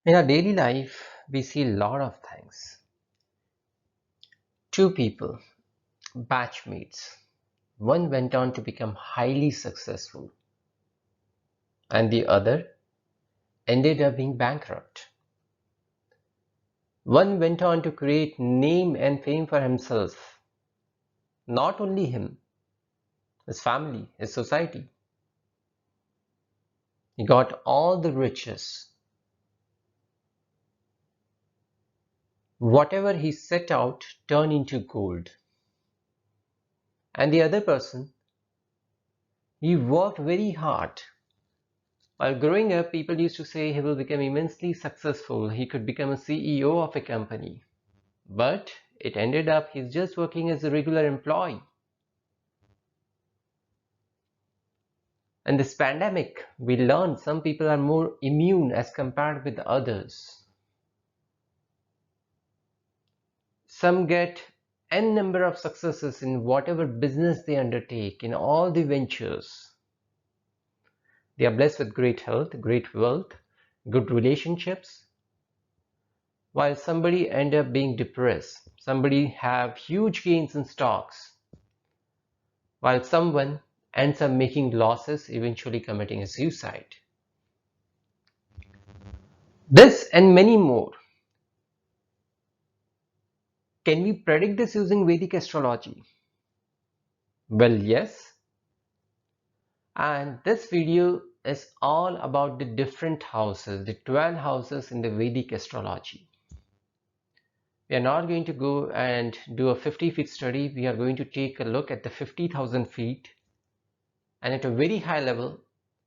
In our daily life, we see a lot of things. Two people, batchmates. One went on to become highly successful, and the other ended up being bankrupt. One went on to create name and fame for himself, not only him, his family, his society. He got all the riches. Whatever he set out turned into gold. And the other person, he worked very hard. While growing up, people used to say he will become immensely successful. He could become a CEO of a company. But it ended up he's just working as a regular employee. And this pandemic, we learned some people are more immune as compared with others. Some get n number of successes in whatever business they undertake, in all the ventures. They are blessed with great health, great wealth, good relationships, while somebody end up being depressed. Somebody have huge gains in stocks, while someone ends up making losses, eventually committing a suicide. This and many more. Can we predict this using Vedic astrology? Well, yes. And this video is all about the different houses, the 12 houses in the Vedic astrology. We are not going to go and do a 50-feet study. We are going to take a look at the 50,000 feet. And at a very high level,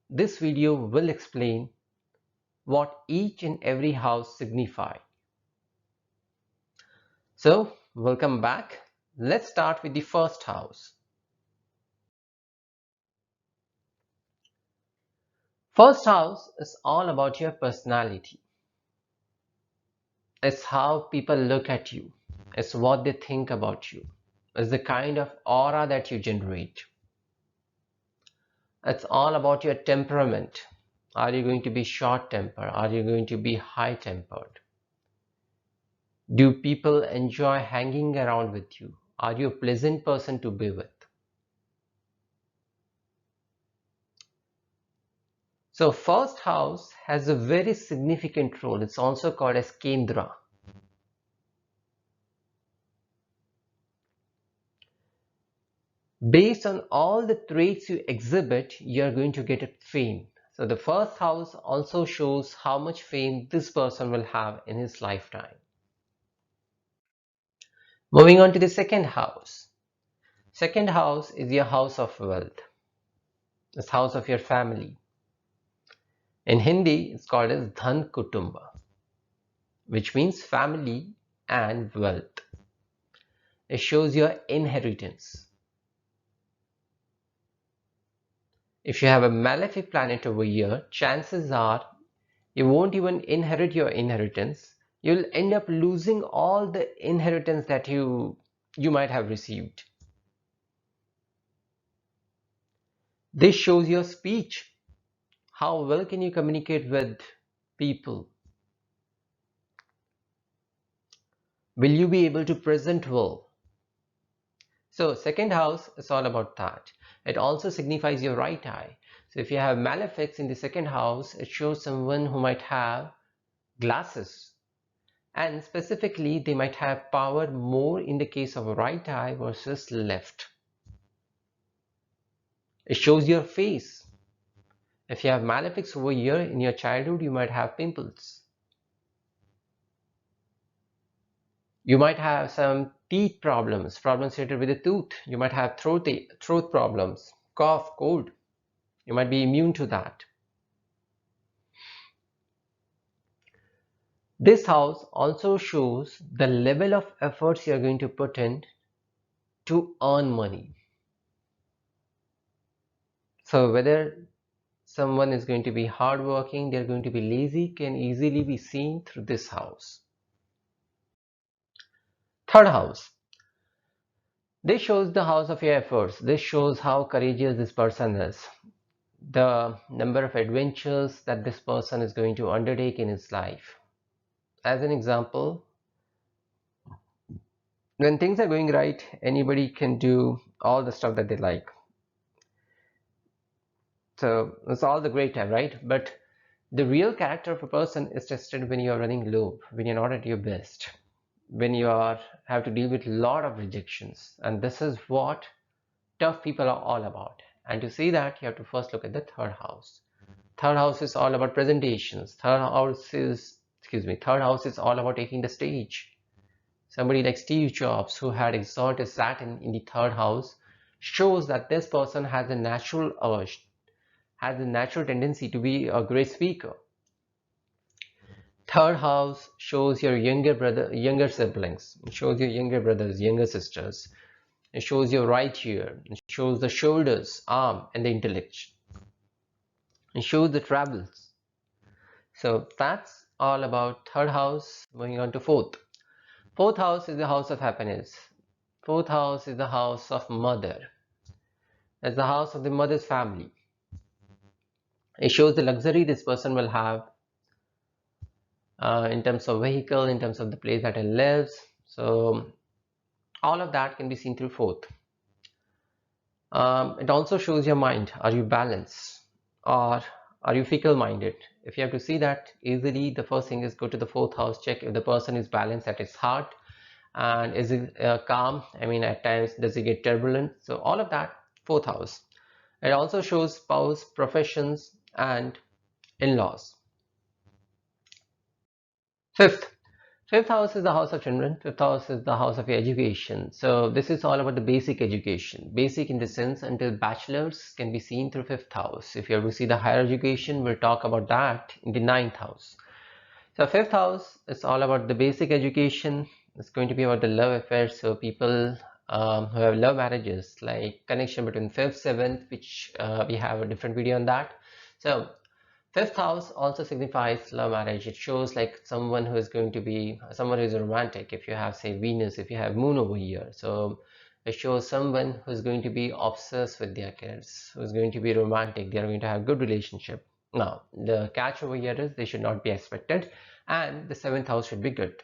this video will explain what each and every house signify. So, welcome back. Let's start with the first house. First house is all about your personality. It's how people look at you. It's what they think about you. It's the kind of aura that you generate. It's all about your temperament. Are you going to be short-tempered? Are you going to be high-tempered? Do people enjoy hanging around with you? Are you a pleasant person to be with? So first house has a very significant role. It's also called as Kendra. Based on all the traits you exhibit, you're going to get a fame. So the first house also shows how much fame this person will have in his lifetime. Moving on to the second house. Second house is your house of wealth. It's house of your family. In Hindi, it's called as Dhan Kutumba, which means family and wealth. It shows your inheritance. If you have a malefic planet over here, chances are you won't even inherit your inheritance. You'll end up losing all the inheritance that you might have received. This shows your speech. How well can you communicate with people? Will you be able to present well? So second house is all about that. It also signifies your right eye. So if you have malefics in the second house, it shows someone who might have glasses. And specifically, they might have power more in the case of right eye versus left. It shows your face. If you have malefics over here in your childhood, you might have pimples. You might have some teeth problems related with the tooth. You might have throat problems, cough, cold. You might be immune to that. This house also shows the level of efforts you're going to put in to earn money. So whether someone is going to be hardworking, they're going to be lazy, can easily be seen through this house. Third house. This shows the house of your efforts. This shows how courageous this person is. The number of adventures that this person is going to undertake in his life. as an example, when things are going right, anybody can do all the stuff that they like. So it's all the great time, right? But the real character of a person is tested when you are running low, when you're not at your best, when you are have to deal with a lot of rejections. And this is what tough people are all about. And to see that, you have to first look at the third house. Third house is all about presentations. Third house is all about taking the stage. Somebody like Steve Jobs, who had exalted Saturn in the third house, shows that this person has a natural tendency to be a great speaker. Third house shows your younger siblings. It shows your younger brothers, younger sisters. It shows your right ear. It shows the shoulders, arm, and the intellect. It shows the travels. So that's all about third house. Moving on to fourth. Fourth house is the house of happiness. Fourth house is the house of mother. It's the house of the mother's family. It shows the luxury this person will have in terms of vehicle, in terms of the place that he lives. So all of that can be seen through fourth. It also shows your mind. Are you balanced or are you fickle-minded? If you have to see that easily, the first thing is go to the fourth house, check if the person is balanced at his heart, and is it calm? I mean, at times does he get turbulent? So all of that, fourth house. It also shows spouse, professions, and in-laws. Fifth. Fifth house is the house of children. Fifth house is the house of your education. So this is all about the basic education. Basic in the sense until bachelor's can be seen through fifth house. If you have to see the higher education, we'll talk about that in the ninth house. So fifth house is all about the basic education. It's going to be about the love affairs. So people who have love marriages, like connection between fifth, seventh, which we have a different video on that. So fifth house also signifies love marriage. It shows like someone who is going to be someone who is romantic. If you have, say, Venus, if you have Moon over here, so it shows someone who is going to be obsessed with their kids, who is going to be romantic. They are going to have good relationship. Now, the catch over here is they should not be expected, and the seventh house should be good.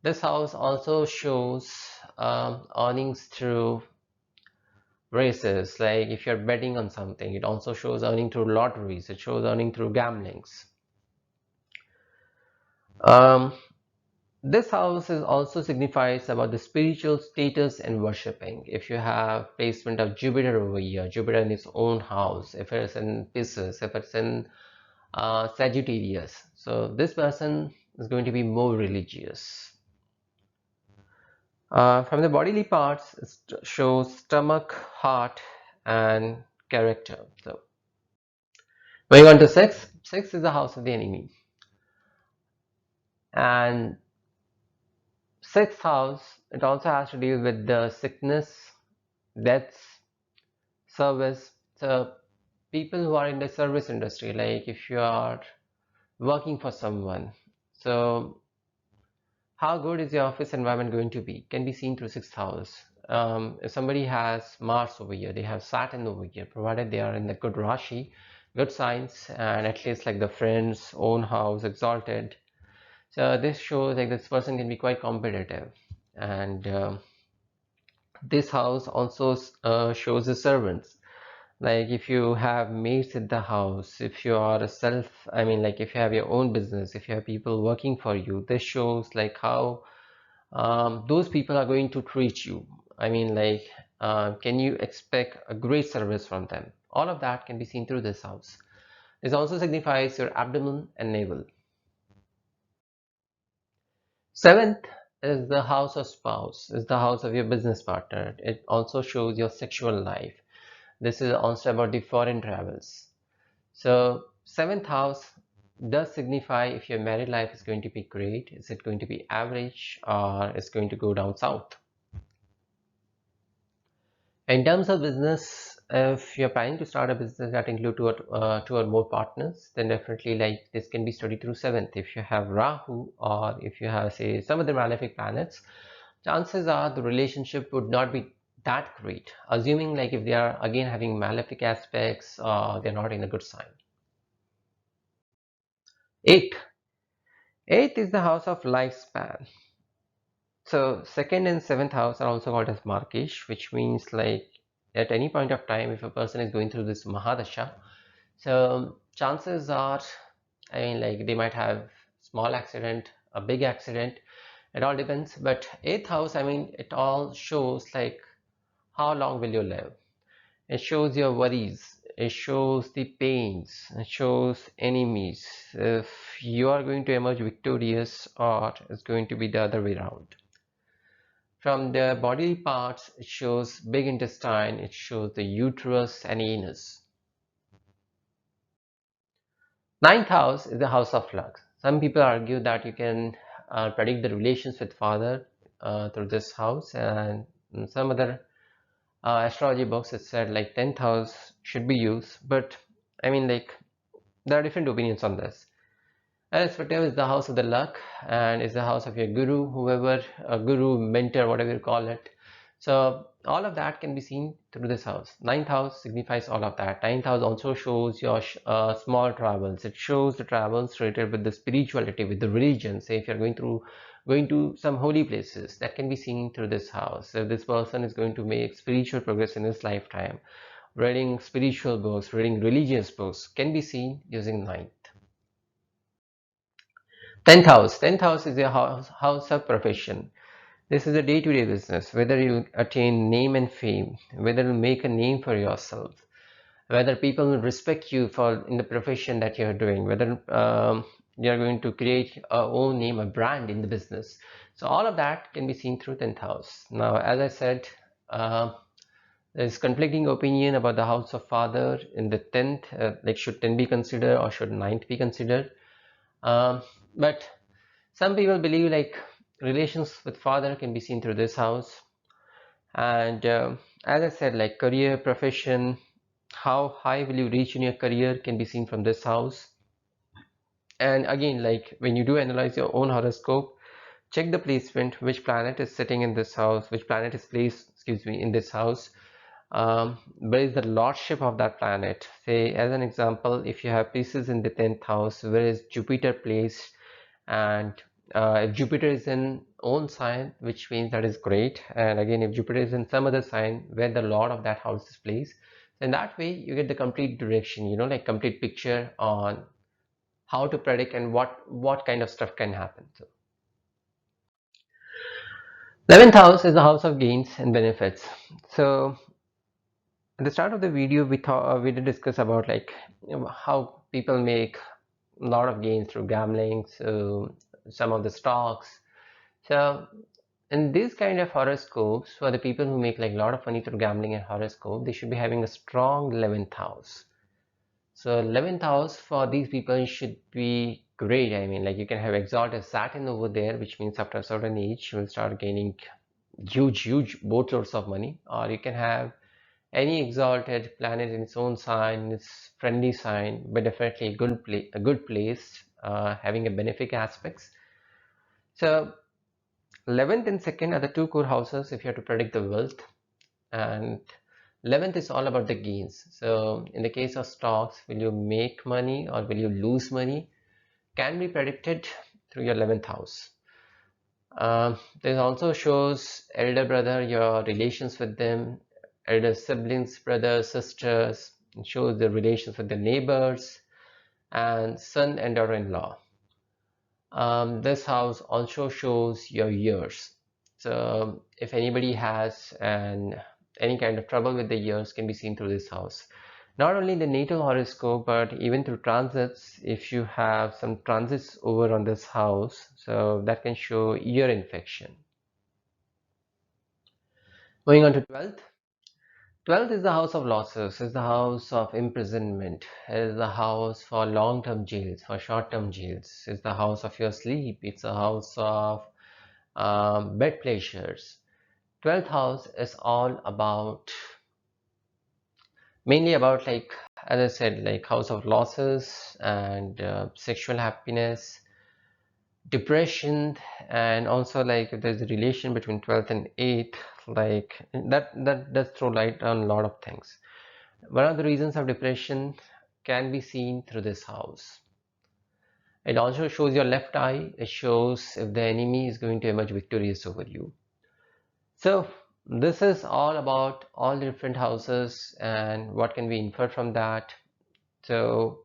This house also shows earnings through races, like if you're betting on something. It also shows earning through lotteries. It shows earning through gamblings. um, this house is also signifies about the spiritual status and worshipping. If you have placement of Jupiter over here, Jupiter in its own house, if it's in Pisces, if it's in Sagittarius, so this person is going to be more religious. From the bodily parts, it shows stomach, heart, and character. So going on to six. Six is the house of the enemy. And sixth house, it also has to deal with the sickness, deaths, service. So people who are in the service industry, like if you are working for someone, so how good is your office environment going to be? Can be seen through sixth house. If somebody has Mars over here, they have Saturn over here, provided they are in the good Rashi, good signs, and at least like the friends, own house, exalted. So this shows like this person can be quite competitive. And this house also shows the servants. Like if you have maids at the house, if you are a I mean, like if you have your own business, if you have people working for you, this shows like how those people are going to treat you. I mean, like, can you expect a great service from them? All of that can be seen through this house. This also signifies your abdomen and navel. Seventh is the house of spouse, is the house of your business partner. It also shows your sexual life. This is also about the foreign travels. So seventh house does signify if your married life is going to be great, is it going to be average, or is going to go down south. In terms of business, if you're planning to start a business that include two or more partners, then definitely like this can be studied through seventh. If you have Rahu, or if you have, say, some of the malefic planets, chances are the relationship would not be that great, assuming like if they are again having malefic aspects, they're not in a good sign. Eighth. Eighth is the house of lifespan. So second and seventh house are also called as Markesh, which means like at any point of time, if a person is going through this Mahadasha, so chances are, I mean, like they might have small accident, a big accident. It all depends. But eighth house, I mean, it all shows like how long will you live? It shows your worries. It shows the pains. It shows enemies. If you are going to emerge victorious or it's going to be the other way around. From the body parts, it shows big intestine, it shows the uterus and anus. Ninth house is the house of luck. Some people argue that you can predict the relations with father through this house, and in some other astrology books it said like 10th house should be used, but I mean like there are different opinions on this. Perspective is the house of the luck and is the house of your guru, whoever, guru, mentor, whatever you call it. So all of that can be seen through this house. Ninth house signifies all of that. Ninth house also shows your small travels. It shows the travels related with the spirituality, with the religion. Say if you're going to some holy places, that can be seen through this house. If this person is going to make spiritual progress in his lifetime, reading spiritual books, reading religious books, can be seen using ninth. 10th house. 10th house is your house of profession. This is a day-to-day business, whether you attain name and fame, whether you make a name for yourself, whether people will respect you for in the profession that you're doing, whether you're going to create a own name, a brand in the business. So all of that can be seen through 10th house. Now, as I said, uh, there's conflicting opinion about the house of father in the 10th, like should 10 be considered or should ninth be considered. But some people believe like relations with father can be seen through this house. And as I said, like career, profession, how high will you reach in your career can be seen from this house. And again, like when you do analyze your own horoscope, check the placement, which planet is sitting in this house, which planet is placed, excuse me, in this house. Where is the lordship of that planet? Say, as an example, if you have pieces in the 10th house, where is Jupiter placed? And if Jupiter is in own sign, which means that is great. And again, if Jupiter is in some other sign where the lord of that house is placed, then that way you get the complete direction, you know, like complete picture on how to predict and what kind of stuff can happen. So 11th house is the house of gains and benefits. So at the start of the video, we thought we did discuss about like how people make a lot of gains through gambling, so some of the stocks. So in these kind of horoscopes, for the people who make like a lot of money through gambling and horoscope, they should be having a strong 11th house. So 11th house for these people should be great. I mean, like you can have exalted Saturn over there, which means after a certain age, you will start gaining huge boatloads of money. Or you can have any exalted planet in its own sign, its friendly sign, but definitely a good place, having a benefic aspects. So 11th and 2nd are the two core houses if you have to predict the wealth, and 11th is all about the gains. So in the case of stocks, will you make money or will you lose money, can be predicted through your 11th house. This also shows elder brother, your relations with them, elder siblings, brothers, sisters. It shows the relations with the neighbors and son and daughter-in-law. This house also shows your years. So if anybody has any kind of trouble with the years, can be seen through this house. Not only the natal horoscope, but even through transits, if you have some transits over on this house, so that can show ear infection. Going on to 12th. 12th is the house of losses, is the house of imprisonment, is the house for long-term jails, for short-term jails, is the house of your sleep, it's a house of bed pleasures. 12th house is all about, mainly about like, as I said, like house of losses and sexual happiness, depression, and also like if there's a relation between 12th and 8th, like that does throw light on a lot of things. One of the reasons of depression can be seen through this house. It also shows your left eye. It shows if the enemy is going to emerge victorious over you. So this is all about all the different houses and what can be inferred from that. So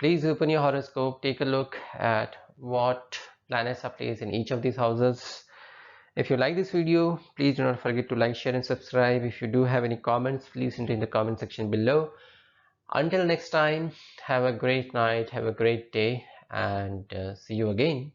please open your horoscope, take a look at what planets are placed in each of these houses. If you like this video, please do not forget to like, share and subscribe. If you do have any comments, please enter in the comment section below. Until next time, have a great night, have a great day, and see you again.